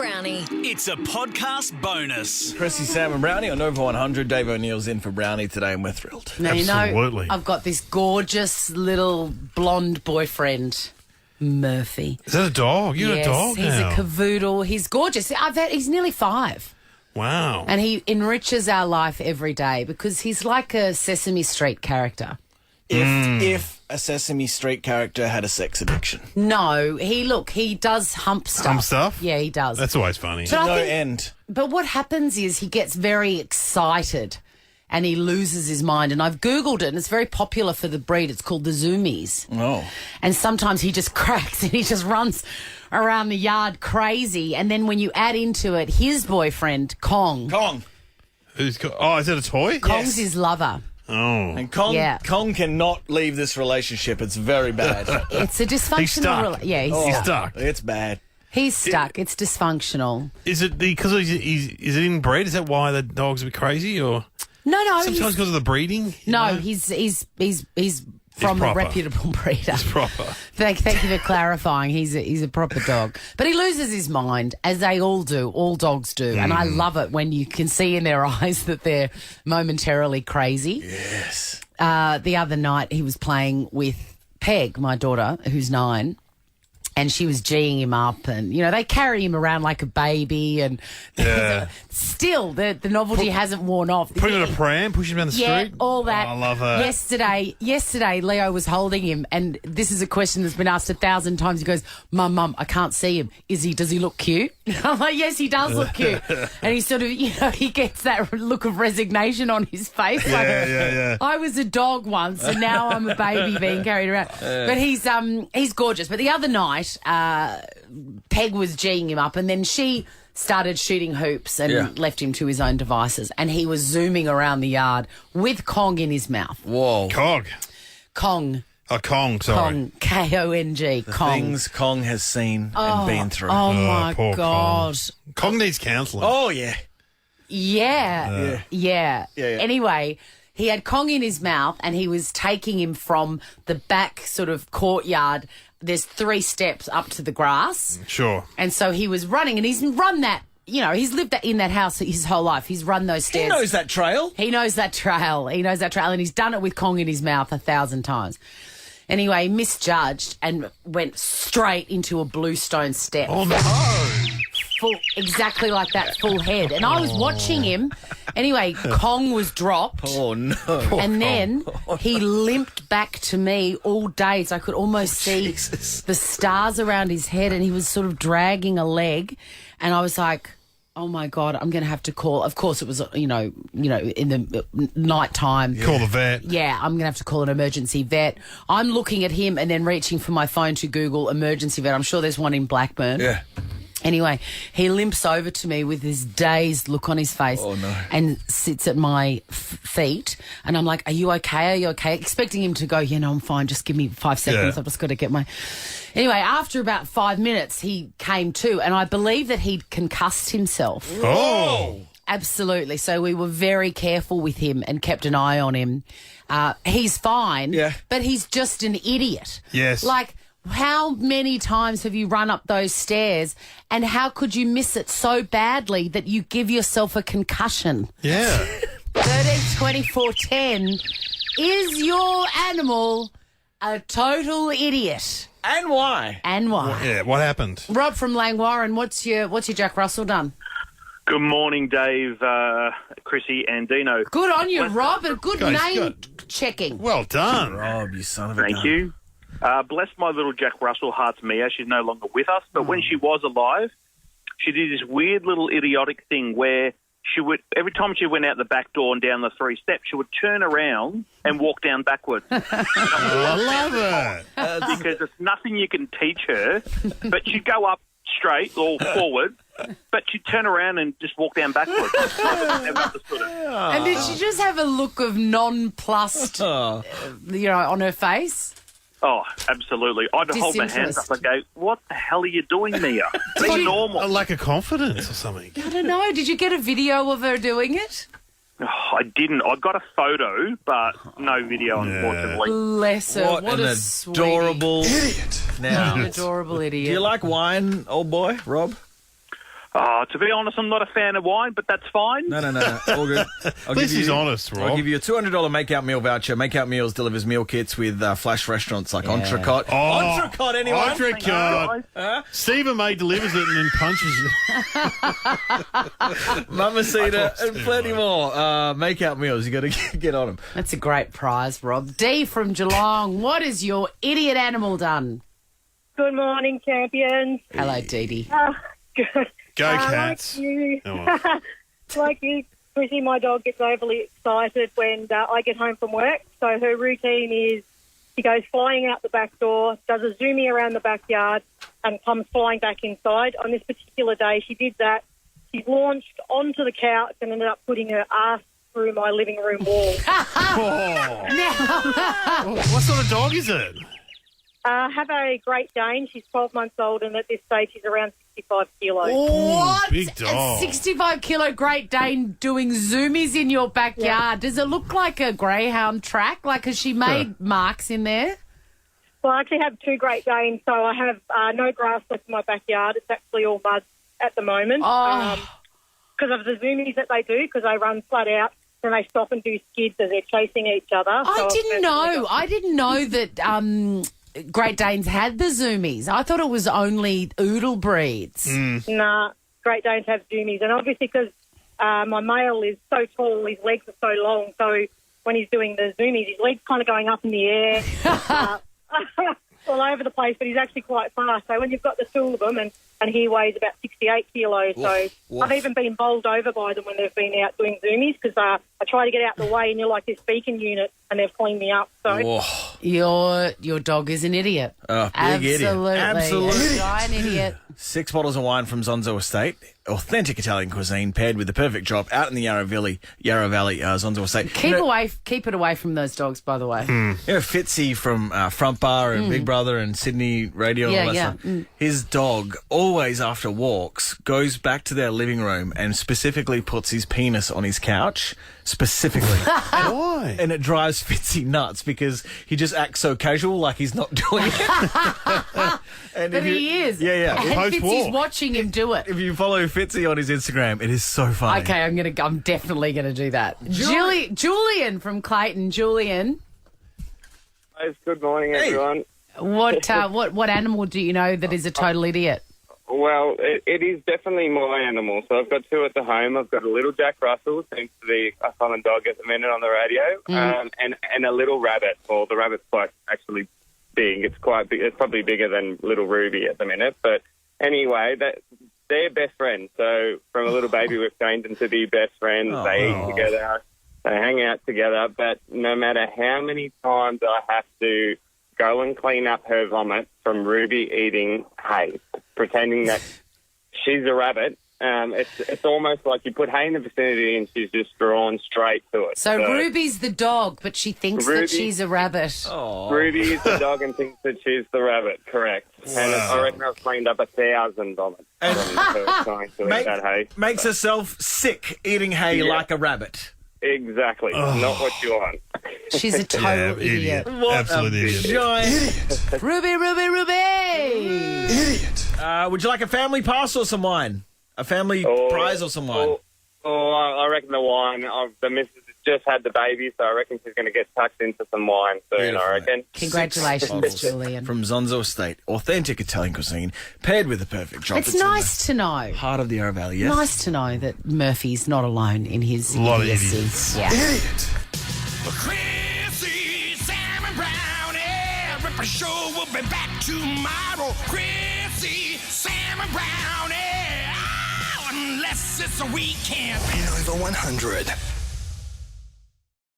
Brownie. It's a podcast bonus. Chrissie, Sam and Brownie on Over 100. Dave O'Neill's in for Brownie today and we're thrilled. Now, Absolutely. I've got this gorgeous little blonde boyfriend, Murphy. Is that a dog? You're Yes, a dog he's now. a cavoodle. He's gorgeous. He's nearly 5. Wow. And he enriches our life every day because he's like a Sesame Street character. If a Sesame Street character had a sex addiction. No, he does hump stuff. Hump stuff? Yeah, he does. That's always funny. But I No think- end. But what happens is he gets very excited and he loses his mind. And I've Googled it and it's very popular for the breed. It's called the zoomies. Oh. And sometimes he just cracks and he just runs around the yard crazy. And then when you add into it his boyfriend, Kong. Kong. Is that a toy? Kong's his lover. Oh. And Kong, Yeah. Kong cannot leave this relationship. It's very bad. It's a dysfunctional... He's stuck. He's He's stuck. stuck. It's bad. He's stuck. It's dysfunctional. Is it because is it inbred? Is that why the dog's a bit crazy, or No, sometimes he's, because of the breeding? you no, know? he's from a proper. reputable breeder. It's proper. Thank you for clarifying. He's a proper dog. But he loses his mind, as they all do. All dogs do. And I love it when you can see in their eyes that they're momentarily crazy. Yes. The other night he was playing with Peg, my daughter, who's 9. And she was geeing him up and, they carry him around like a baby and Yeah. still the novelty hasn't worn off. Put him in a pram, push him down the Yeah, street. all that. Oh, I love that. Yesterday, Leo was holding him, and this is a question that's been asked 1,000 times. He goes, "Mum, I can't see him. Does he look cute?" I'm like, "Yes, he does look cute." And he sort of, he gets that look of resignation on his face. Yeah. I was a dog once, and now I'm a baby being carried around. But he's gorgeous. But the other night, Peg was geeing him up, and then she started shooting hoops and left him to his own devices. And he was zooming around the yard with Kong in his mouth. Whoa. Kong. Oh, Kong, sorry. Kong. K-O-N-G. Kong. Things Kong has seen and been through. Oh, my poor God. Kong needs counselling. Oh, yeah. Yeah. Anyway, he had Kong in his mouth and he was taking him from the back sort of courtyard. There's 3 steps up to the grass. Sure. And so he was running, and he's run that, he's lived in that house his whole life. He's run those He stairs. knows that trail. He knows that trail. And he's done it with Kong in his mouth 1,000 times. Anyway, he misjudged and went straight into a bluestone step. Oh, no. Exactly like that, full head. And I was watching him. Anyway, Kong was dropped. Oh, no. And then he limped back to me all day, so I could almost see Jesus. the stars around his head, and he was sort of dragging a leg. And I was like, oh, my God, I'm going to have to call. Of course, it was, in the night time. Call the vet. Yeah, I'm going to have to call an emergency vet. I'm looking at him and then reaching for my phone to Google emergency vet. I'm sure there's one in Blackburn. Yeah. Anyway, he limps over to me with this dazed look on his face and sits at my feet. And I'm like, are you okay? Are you okay? Expecting him to go, no, I'm fine. Just give me 5 seconds. I've just got to get my... Anyway, after about 5 minutes, he came to, and I believe that he'd concussed himself. Oh. Absolutely. So we were very careful with him and kept an eye on him. He's fine, but he's just an idiot. Yes. Like... How many times have you run up those stairs, and how could you miss it so badly that you give yourself a concussion? Yeah. 13, 24, 10. Is your animal a total idiot? And why? And why? Yeah, what happened? Rob from Langwarren, what's your Jack Russell done? Good morning, Dave, Chrissie and Dino. Good on you, Rob, and good Guys, name checking. Well done. Rob, you son of a gun. Thank you. Bless my little Jack Russell heart's Mia. She's no longer with us, but when she was alive, she did this weird little idiotic thing where she would, every time she went out the back door and down the 3 steps, she would turn around and walk down backwards. I love it. Because there's nothing you can teach her, but she'd go up straight or forward, but she'd turn around and just walk down backwards. I never understood it. And did she just have a look of nonplussed, on her face? Oh, absolutely. I'd hold my hands up and go, what the hell are you doing, Mia? Be normal. A lack of confidence or something. I don't know. Did you get a video of her doing it? Oh, I didn't. I got a photo, but no video, unfortunately. Bless her. What What an a sweetie. adorable idiot. Now, An adorable idiot. do you like wine, old boy, Rob? To be honest, I'm not a fan of wine, but that's fine. No. All good. At least he's honest, Rob. I'll give you a $200 make-out meal voucher. Make-out Meals delivers meal kits with flash restaurants like Entrecôte. Entrecôte, anyone? Entrecôte. Stephen May delivers it and then punches it. Mamacita and plenty more. Make-out meals. You got to get on them. That's a great prize, Rob. Dee from Geelong, what has your idiot animal done? Good morning, champions. Hello, Dee Dee. Good. Go Cats. Like you, Oh, well. like you, Chrissie, my dog gets overly excited when I get home from work. So her routine is she goes flying out the back door, does a zoomie around the backyard, and comes flying back inside. On this particular day, she did that. She launched onto the couch and ended up putting her ass through my living room wall. What sort of dog is it? Have a Great Dane. She's 12 months old, and at this stage, she's around 65 kilos. What? Big dog. A 65-kilo Great Dane doing zoomies in your backyard. Yeah. Does it look like a greyhound track? Like, has she made marks in there? Well, I actually have 2 Great Danes, so I have no grass left in my backyard. It's actually all mud at the moment. Because of the zoomies that they do, because they run flat out and they stop and do skids as they're chasing each other. I didn't know that Great Danes had the zoomies. I thought it was only oodle breeds. Nah, Great Danes have zoomies. And obviously because my male is so tall, his legs are so long, so when he's doing the zoomies, his legs kind of going up in the air, all over the place, but he's actually quite fast. So when you've got the 2 of them, and he weighs about 68 kilos, so I've even been bowled over by them when they've been out doing zoomies because I try to get out the way and you're like this beacon unit and they've cleaned me up. So Your dog is an idiot. Big idiot. Absolutely. A giant idiot. 6 bottles of wine from Zonzo Estate. Authentic Italian cuisine paired with the perfect job out in the Yarra Valley, Zonzo Estate. Keep it away from those dogs, by the way. You know, Fitzy from Front Bar and Big Brother and Sydney Radio and all that stuff. His dog, always after walks, goes back to their living room and specifically puts his penis on his couch. Specifically. Why? And it drives Fitzy nuts because he just acts so casual like he's not doing it. But he is. Yeah. And Fitzy's watching him do it. If you follow Fitzy on his Instagram, it is so funny. Okay, I'm definitely going to do that. Julian from Clayton. Julian. Guys, good morning, everyone. What animal do you know that is a total idiot? Well, it is definitely my animal. So I've got 2 at the home. I've got a little Jack Russell, seems to be a common dog at the minute on the radio, and a little rabbit. Well, the rabbit's quite actually big. It's quite big. It's probably bigger than little Ruby at the minute. But anyway, they're best friends. So from a little baby, we've changed them to be best friends. They eat together. They hang out together. But no matter how many times I have to go and clean up her vomit from Ruby eating hay, pretending that she's a rabbit, it's almost like you put hay in the vicinity and she's just drawn straight to it. So Ruby's the dog, but she thinks that she's a rabbit. Ruby is the dog and thinks that she's the rabbit, correct. Wow. And I reckon I've cleaned up 1,000 vomits from her trying to eat that hay. Makes herself sick eating hay like a rabbit. Exactly. Not what you want. She's a total idiot. Absolute idiot. Idiot. Ruby. Idiot. Would you like a family pass or some wine? A family prize or some wine? I reckon the wine. The missus just had the baby, so I reckon she's going to get tucked into some wine soon, I reckon. Congratulations, Julian. From Zonzo Estate. Authentic Italian cuisine, paired with the perfect job. It's nice to know. Heart of the Yarra Valley, yes. Nice to know that Murphy's not alone in his idiocy. Yeah. Idiot. Chrissie, Sam and Brownie. Ripper Show will be back tomorrow. Chrissie, Sam and Brownie. Oh, unless it's a weekend. In over 100.